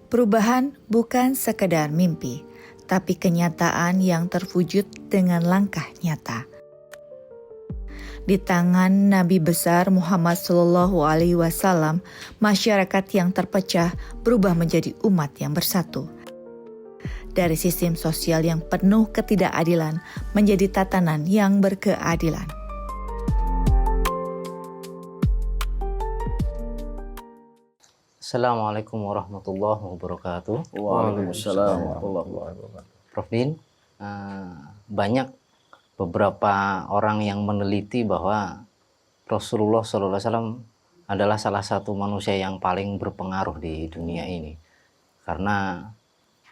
Perubahan bukan sekedar mimpi, tapi kenyataan yang terwujud dengan langkah nyata. Di tangan Nabi besar Muhammad SAW, masyarakat yang terpecah berubah menjadi umat yang bersatu. Dari sistem sosial yang penuh ketidakadilan menjadi tatanan yang berkeadilan. Assalamualaikum warahmatullahi wabarakatuh. Waalaikumsalam warahmatullahi wabarakatuh. Prof. Din, banyak beberapa orang yang meneliti bahwa Rasulullah SAW adalah salah satu manusia yang paling berpengaruh di dunia ini. Karena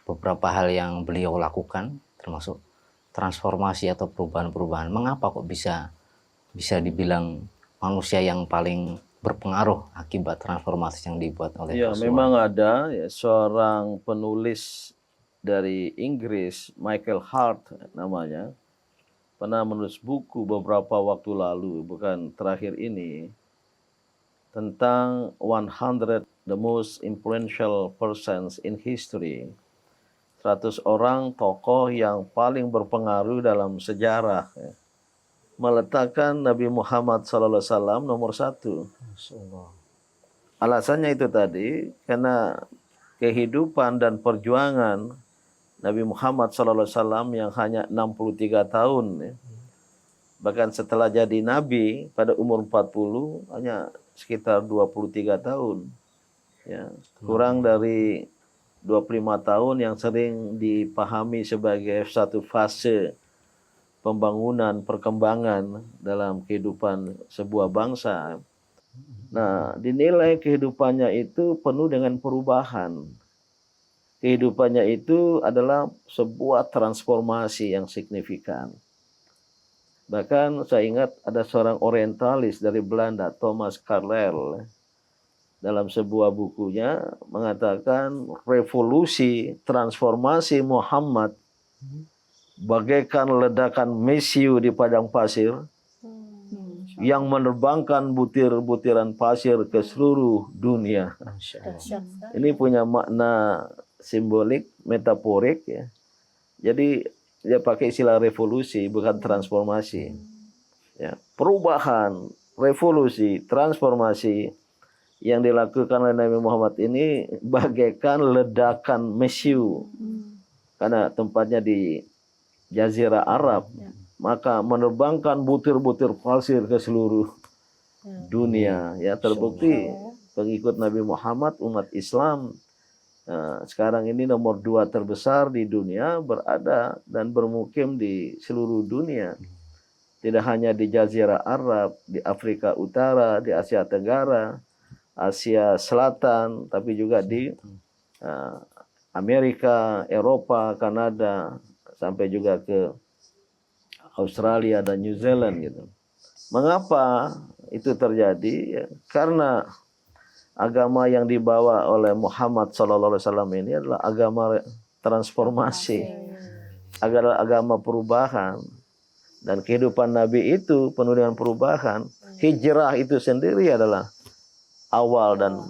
beberapa hal yang beliau lakukan, termasuk transformasi atau perubahan-perubahan. Mengapa kok bisa dibilang manusia yang paling berpengaruh akibat transformasi yang dibuat oleh Ya, Rasulullah? memang ada seorang penulis dari Inggris, Michael Hart namanya, pernah menulis buku beberapa waktu lalu, bukan terakhir ini, tentang 100 the most influential persons in history. 100 orang tokoh yang paling berpengaruh dalam sejarah. Meletakkan Nabi Muhammad SAW nomor 1. Alasannya itu tadi, karena kehidupan dan perjuangan Nabi Muhammad SAW yang hanya 63 tahun, bahkan setelah jadi Nabi pada umur 40, hanya sekitar 23 tahun. Ya, kurang dari 25 tahun yang sering dipahami sebagai satu fase pembangunan, perkembangan dalam kehidupan sebuah bangsa. Nah, dinilai kehidupannya itu penuh dengan perubahan. Kehidupannya itu adalah sebuah transformasi yang signifikan. Bahkan saya ingat ada seorang orientalis dari Belanda, Thomas Carlyle, dalam sebuah bukunya mengatakan revolusi transformasi Muhammad bagaikan ledakan mesiu di padang pasir yang menerbangkan butir-butiran pasir ke seluruh dunia. Ini punya makna simbolik, metaforik ya. Jadi dia pakai istilah revolusi bukan transformasi. Ya, perubahan, revolusi, transformasi yang dilakukan oleh Nabi Muhammad ini bagaikan ledakan mesiu. Karena tempatnya di Jazirah Arab, maka menerbangkan butir-butir pasir ke seluruh dunia. Ya, terbukti pengikut Nabi Muhammad, umat Islam sekarang ini nomor 2 terbesar di dunia, berada dan bermukim di seluruh dunia. Tidak hanya di Jazirah Arab, di Afrika Utara, di Asia Tenggara, Asia Selatan, tapi juga di Amerika, Eropa, Kanada, sampai juga ke Australia dan New Zealand gitu. Mengapa itu terjadi? Ya, karena agama yang dibawa oleh Muhammad SAW ini adalah agama transformasi, agama perubahan, dan kehidupan Nabi itu penuh dengan perubahan. Hijrah itu sendiri adalah awal dan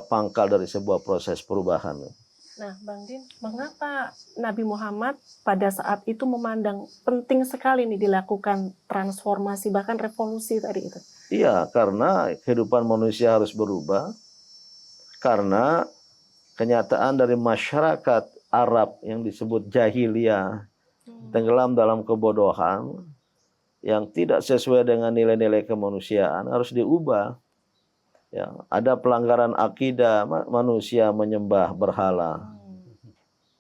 pangkal dari sebuah proses perubahan. Nah, Bang Din, mengapa Nabi Muhammad pada saat itu memandang penting sekali nih dilakukan transformasi, bahkan revolusi tadi itu? Iya, karena kehidupan manusia harus berubah. Karena kenyataan dari masyarakat Arab yang disebut jahiliyah, tenggelam dalam kebodohan, yang tidak sesuai dengan nilai-nilai kemanusiaan, harus diubah. Ya, ada pelanggaran akidah, manusia menyembah berhala.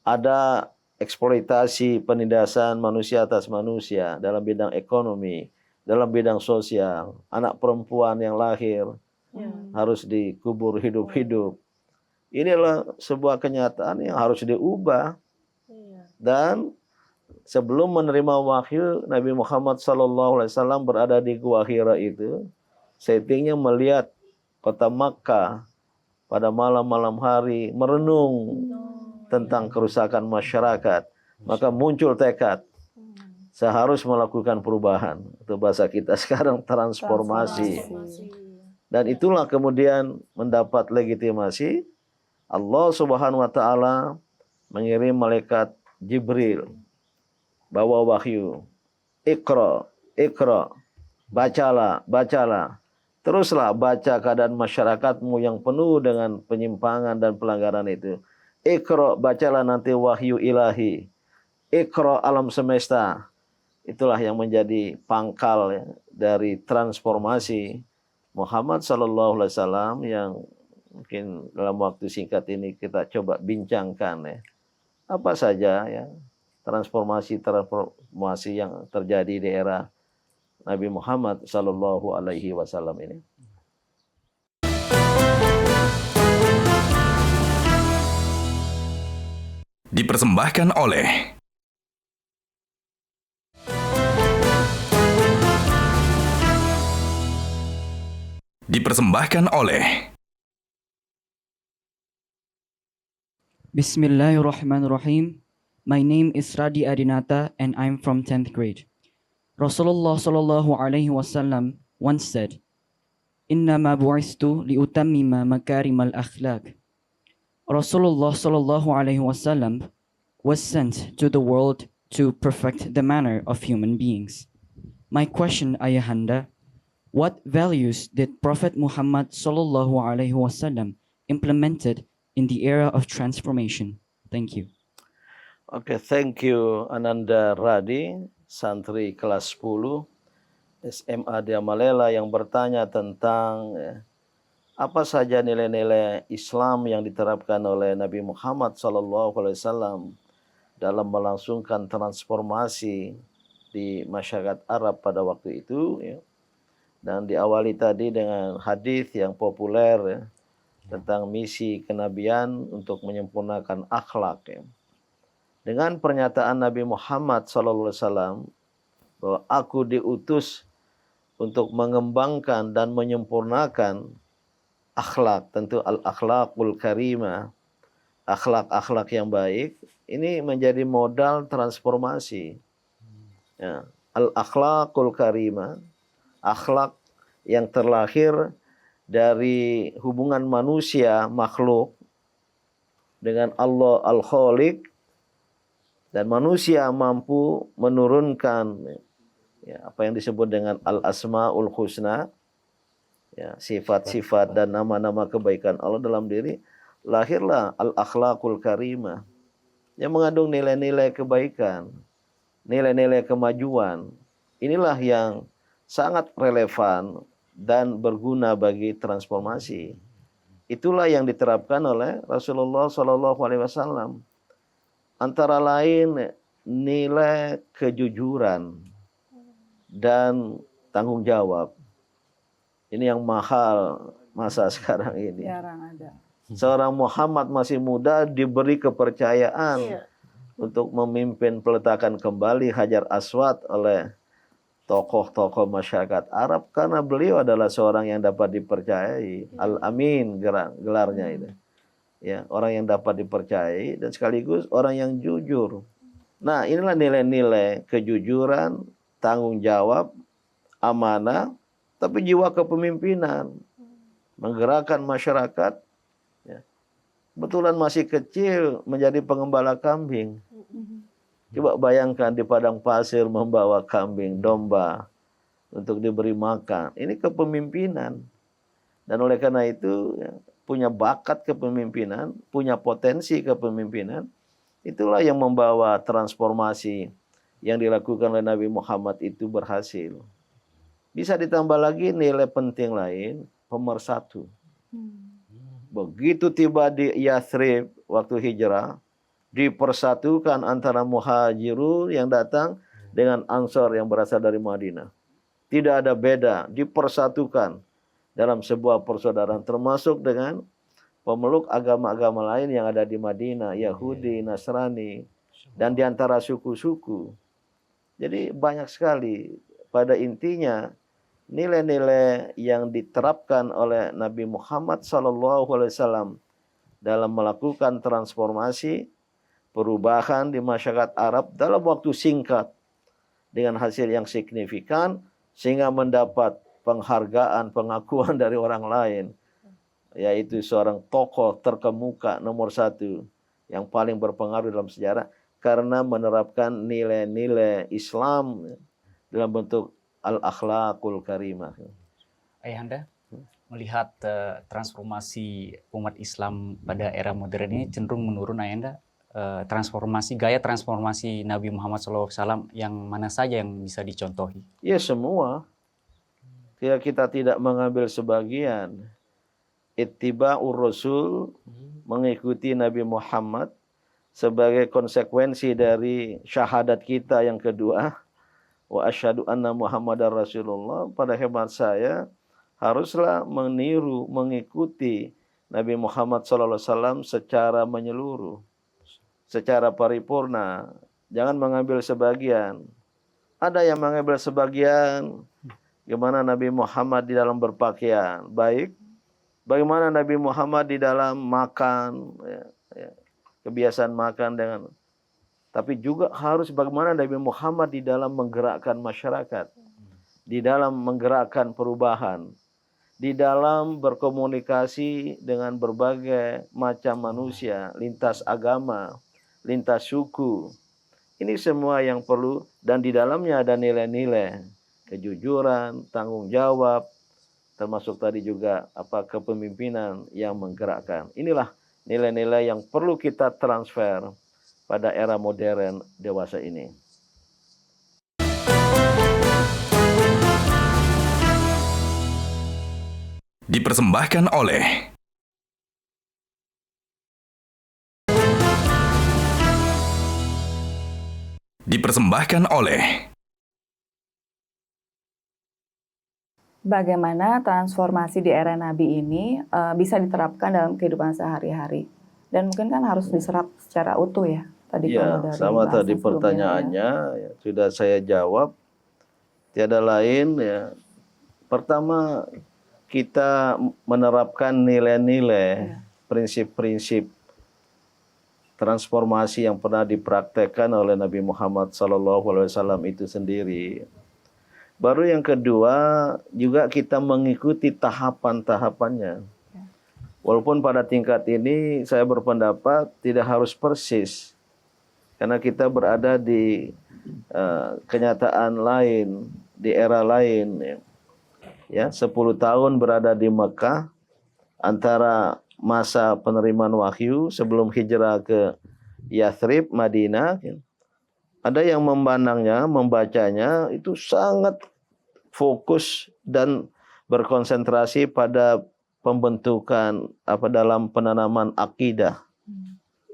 Ada eksploitasi penindasan manusia atas manusia dalam bidang ekonomi, dalam bidang sosial. Anak perempuan yang lahir harus dikubur hidup-hidup. Inilah sebuah kenyataan yang harus diubah. Dan sebelum menerima wahyu, Nabi Muhammad SAW berada di Gua Hira itu, settingnya melihat kota Makkah pada malam-malam hari, merenung tentang kerusakan masyarakat. Maka muncul tekad, saya harus melakukan perubahan. Itu bahasa kita sekarang, transformasi. Dan itulah kemudian mendapat legitimasi Allah Subhanahu wa taala mengirim malaikat Jibril bawa wahyu. Iqra, Iqra, bacalah. Teruslah baca keadaan masyarakatmu yang penuh dengan penyimpangan dan pelanggaran itu. Iqra, bacalah nanti wahyu ilahi. Iqra alam semesta. Itulah yang menjadi pangkal ya, dari transformasi Muhammad sallallahu alaihi wasallam yang mungkin dalam waktu singkat ini kita coba bincangkan ya. Apa saja ya transformasi yang terjadi di era Nabi Muhammad sallallahu alaihi wasallam ini. Dipersembahkan oleh Bismillahirrahmanirrahim. My name is Radi Adinata and I'm from 10th grade. Rasulullah sallallahu alaihi wasallam once said, "Innama bu'istu liutammima makarimal akhlaq." Rasulullah sallallahu alaihi wasallam was sent to the world to perfect the manner of human beings. My question, Ayahanda, what values did Prophet Muhammad sallallahu alaihi wasallam implemented in the era of transformation? Thank you. Oke, thank you Ananda Radi, santri kelas 10 SMA Diamalela yang bertanya tentang apa saja nilai-nilai Islam yang diterapkan oleh Nabi Muhammad SAW dalam melangsungkan transformasi di masyarakat Arab pada waktu itu ya. Dan diawali tadi dengan hadis yang populer ya, tentang misi kenabian untuk menyempurnakan akhlak ya. Dengan pernyataan Nabi Muhammad SAW bahwa aku diutus untuk mengembangkan dan menyempurnakan akhlak, tentu al-akhlaqul karimah, akhlak-akhlak yang baik, ini menjadi modal transformasi. Ya, al-akhlaqul karimah, akhlak yang terlahir dari hubungan manusia makhluk dengan Allah al-Khaliq, dan manusia mampu menurunkan ya, apa yang disebut dengan al-asmaul husna, ya, sifat-sifat dan nama-nama kebaikan Allah dalam diri, lahirlah al-akhlaqul karimah yang mengandung nilai-nilai kebaikan, nilai-nilai kemajuan. Inilah yang sangat relevan dan berguna bagi transformasi. Itulah yang diterapkan oleh Rasulullah SAW. Antara lain nilai kejujuran dan tanggung jawab. Ini yang mahal masa sekarang ini. Jarang ada. Seorang Muhammad masih muda diberi kepercayaan untuk memimpin peletakan kembali Hajar Aswad oleh tokoh-tokoh masyarakat Arab karena beliau adalah seorang yang dapat dipercayai. Al-Amin gelarnya itu. Ya, orang yang dapat dipercayai dan sekaligus orang yang jujur. Nah, inilah nilai-nilai kejujuran, tanggung jawab, amanah, tapi jiwa kepemimpinan, menggerakkan masyarakat. Ya. Kebetulan masih kecil menjadi pengembala kambing. Coba bayangkan di padang pasir membawa kambing, domba untuk diberi makan. Ini kepemimpinan. Dan oleh karena itu ya, punya bakat kepemimpinan, punya potensi kepemimpinan, itulah yang membawa transformasi yang dilakukan oleh Nabi Muhammad itu berhasil. Bisa ditambah lagi nilai penting lain, pemersatu. Begitu tiba di Yathrib waktu hijrah, dipersatukan antara muhajirun yang datang dengan ansor yang berasal dari Madinah. Tidak ada beda, dipersatukan dalam sebuah persaudaraan, termasuk dengan pemeluk agama-agama lain yang ada di Madinah, Yahudi, Nasrani, dan di antara suku-suku. Jadi banyak sekali. Pada intinya nilai-nilai yang diterapkan oleh Nabi Muhammad SAW dalam melakukan transformasi, perubahan di masyarakat Arab dalam waktu singkat dengan hasil yang signifikan sehingga mendapat penghargaan, pengakuan dari orang lain. yaitu seorang tokoh terkemuka nomor satu yang paling berpengaruh dalam sejarah karena menerapkan nilai-nilai Islam dalam bentuk al-akhlaqul karimah. Ayahanda melihat transformasi umat Islam pada era modern ini cenderung menurun, Ayahanda. Gaya transformasi Nabi Muhammad SAW yang mana saja yang bisa dicontohi? Ya semua. Kita tidak mengambil sebagian. Ittiba'ur Rasul, mengikuti Nabi Muhammad sebagai konsekuensi dari syahadat kita yang kedua. Wa asyhadu anna Muhammadar Rasulullah. Pada hemat saya, haruslah meniru, mengikuti Nabi Muhammad SAW secara menyeluruh. Secara paripurna, jangan mengambil sebagian. Ada yang mengambil sebagian, gimana Nabi Muhammad di dalam berpakaian, baik. Bagaimana Nabi Muhammad di dalam makan, kebiasaan makan dengan. Tapi juga harus bagaimana Nabi Muhammad di dalam menggerakkan masyarakat, di dalam menggerakkan perubahan, di dalam berkomunikasi dengan berbagai macam manusia, lintas agama, lintas suku. Ini semua yang perlu, dan di dalamnya ada nilai-nilai kejujuran, tanggung jawab, termasuk tadi juga kepemimpinan yang menggerakkan. Inilah nilai-nilai yang perlu kita transfer pada era modern dewasa ini. Dipersembahkan oleh bagaimana transformasi di era Nabi ini bisa diterapkan dalam kehidupan sehari-hari. Dan mungkin kan harus diserap secara utuh ya. Tadi Ya, sama tadi pertanyaannya ya, sudah saya jawab. Tiada lain ya. Pertama, kita menerapkan nilai-nilai, prinsip-prinsip transformasi yang pernah dipraktekkan oleh Nabi Muhammad SAW itu sendiri. Baru yang kedua, juga kita mengikuti tahapan-tahapannya. Walaupun pada tingkat ini saya berpendapat tidak harus persis. Karena kita berada di kenyataan lain, di era lain. Ya, 10 tahun berada di Mekah, antara masa penerimaan wahyu sebelum hijrah ke Yathrib, Madinah. Ada yang memandangnya, membacanya itu sangat fokus dan berkonsentrasi pada pembentukan dalam penanaman akidah.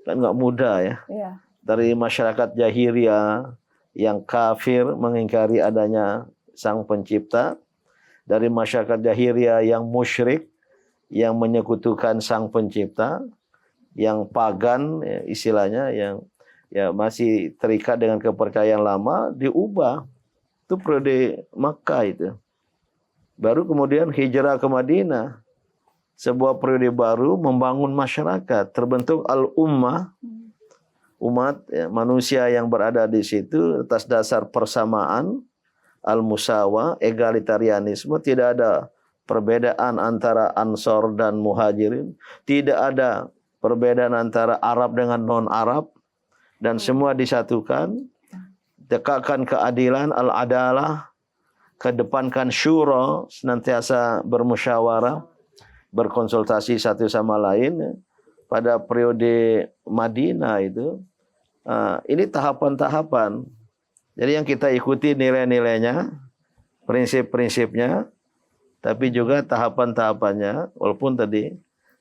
Kan nggak mudah ya. Dari masyarakat jahiliyah yang kafir mengingkari adanya Sang Pencipta, dari masyarakat jahiliyah yang musyrik yang menyekutukan Sang Pencipta, yang pagan ya, istilahnya yang ya masih terikat dengan kepercayaan lama, diubah. Itu periode Makkah itu. Baru kemudian hijrah ke Madinah. Sebuah periode baru membangun masyarakat, terbentuk al-ummah, umat ya, manusia yang berada di situ atas dasar persamaan, al-musawa, egalitarianisme, tidak ada perbedaan antara Ansor dan Muhajirin, tidak ada perbedaan antara Arab dengan non-Arab, dan semua disatukan, tegakkan keadilan, al-adalah, kedepankan syura, senantiasa bermusyawarah, berkonsultasi satu sama lain. Pada periode Madinah itu, ini tahapan-tahapan. Jadi yang kita ikuti nilai-nilainya, prinsip-prinsipnya, tapi juga tahapan-tahapannya. Walaupun tadi,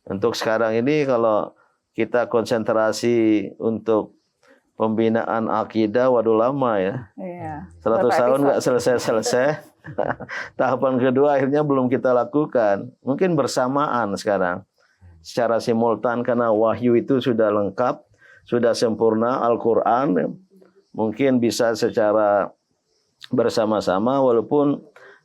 untuk sekarang ini kalau kita konsentrasi untuk pembinaan akidah, waduh lama ya. 100 tahun nggak selesai-selesai. Tahapan kedua akhirnya belum kita lakukan. Mungkin bersamaan sekarang. Secara simultan karena wahyu itu sudah lengkap, sudah sempurna, Al-Quran. Mungkin bisa secara bersama-sama walaupun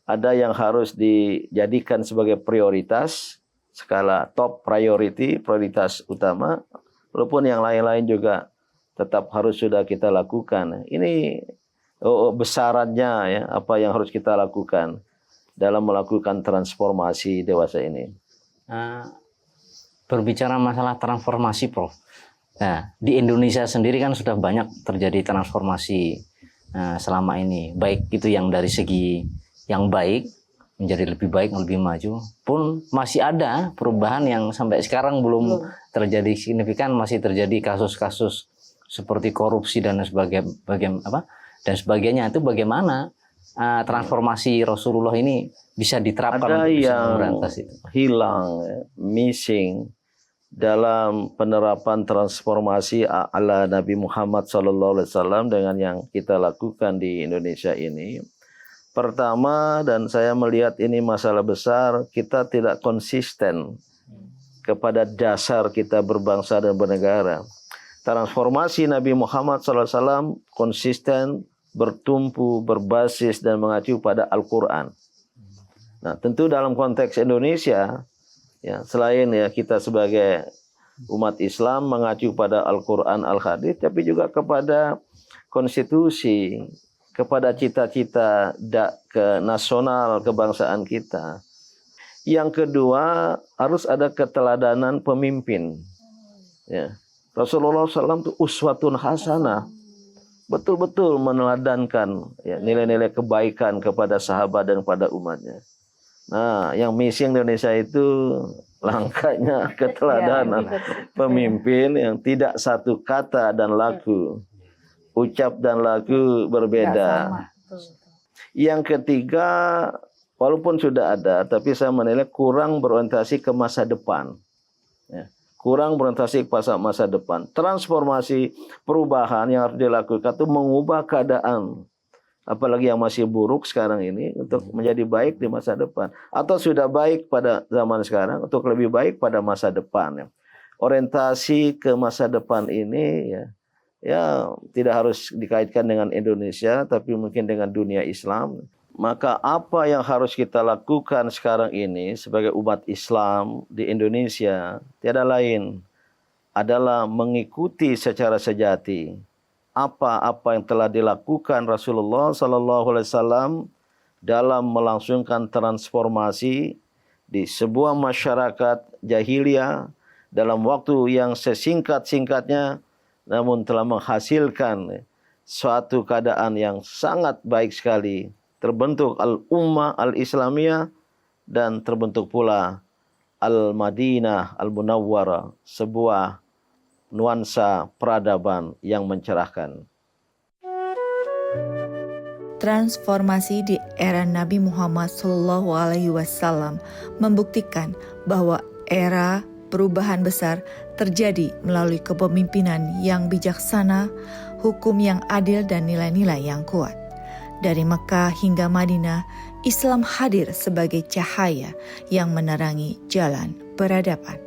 ada yang harus dijadikan sebagai prioritas, skala top priority, prioritas utama. Walaupun yang lain-lain juga tetap harus sudah kita lakukan. Ini besarannya ya, apa yang harus kita lakukan dalam melakukan transformasi dewasa ini. berbicara masalah transformasi, Prof. Nah, di Indonesia sendiri kan sudah banyak terjadi transformasi selama ini. Baik itu yang dari segi yang baik, menjadi lebih baik, lebih maju, pun masih ada perubahan yang sampai sekarang belum terjadi signifikan, masih terjadi kasus-kasus seperti korupsi dan sebagainya. Itu bagaimana transformasi Rasulullah ini bisa diterapkan Ada untuk bisa yang memberantas itu? hilang, missing dalam penerapan transformasi ala Nabi Muhammad SAW dengan yang kita lakukan di Indonesia ini. Pertama, dan saya melihat ini masalah besar, kita tidak konsisten kepada dasar kita berbangsa dan bernegara. Transformasi Nabi Muhammad SAW konsisten, bertumpu, berbasis, dan mengacu pada Al-Quran. Nah, tentu dalam konteks Indonesia, ya, selain ya kita sebagai umat Islam mengacu pada Al-Quran, Al-Hadis, tapi juga kepada konstitusi, kepada cita-cita nasional kebangsaan kita. Yang kedua, harus ada keteladanan pemimpin. Ya. Rasulullah SAW itu uswatun hasanah. Betul-betul meneladankan ya, nilai-nilai kebaikan kepada sahabat dan kepada umatnya. Nah, yang missing di Indonesia itu langkahnya keteladanan pemimpin yang tidak satu kata dan laku. Ucap dan laku berbeda. Yang ketiga, walaupun sudah ada, tapi saya menilai kurang berorientasi ke masa depan. Ya. Kurang berorientasi ke masa depan. Transformasi perubahan yang harus dilakukan itu mengubah keadaan. Apalagi yang masih buruk sekarang ini untuk menjadi baik di masa depan. Atau sudah baik pada zaman sekarang untuk lebih baik pada masa depan. Ya. Orientasi ke masa depan ini ya tidak harus dikaitkan dengan Indonesia, tapi mungkin dengan dunia Islam. Maka apa yang harus kita lakukan sekarang ini sebagai umat Islam di Indonesia tiada lain adalah mengikuti secara sejati apa-apa yang telah dilakukan Rasulullah SAW dalam melangsungkan transformasi di sebuah masyarakat jahiliyah dalam waktu yang sesingkat-singkatnya, namun telah menghasilkan suatu keadaan yang sangat baik sekali. Terbentuk al-ummah al-islamiyah dan terbentuk pula al-Madinah al-Munawwarah, sebuah nuansa peradaban yang mencerahkan. Transformasi di era Nabi Muhammad SAW membuktikan bahwa era perubahan besar terjadi melalui kepemimpinan yang bijaksana, hukum yang adil, dan nilai-nilai yang kuat. Dari Mekah hingga Madinah, Islam hadir sebagai cahaya yang menerangi jalan peradaban.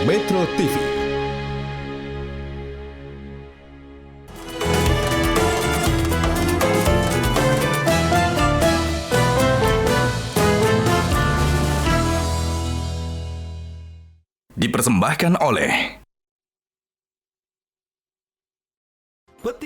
Metro TV. Dipersembahkan oleh Petik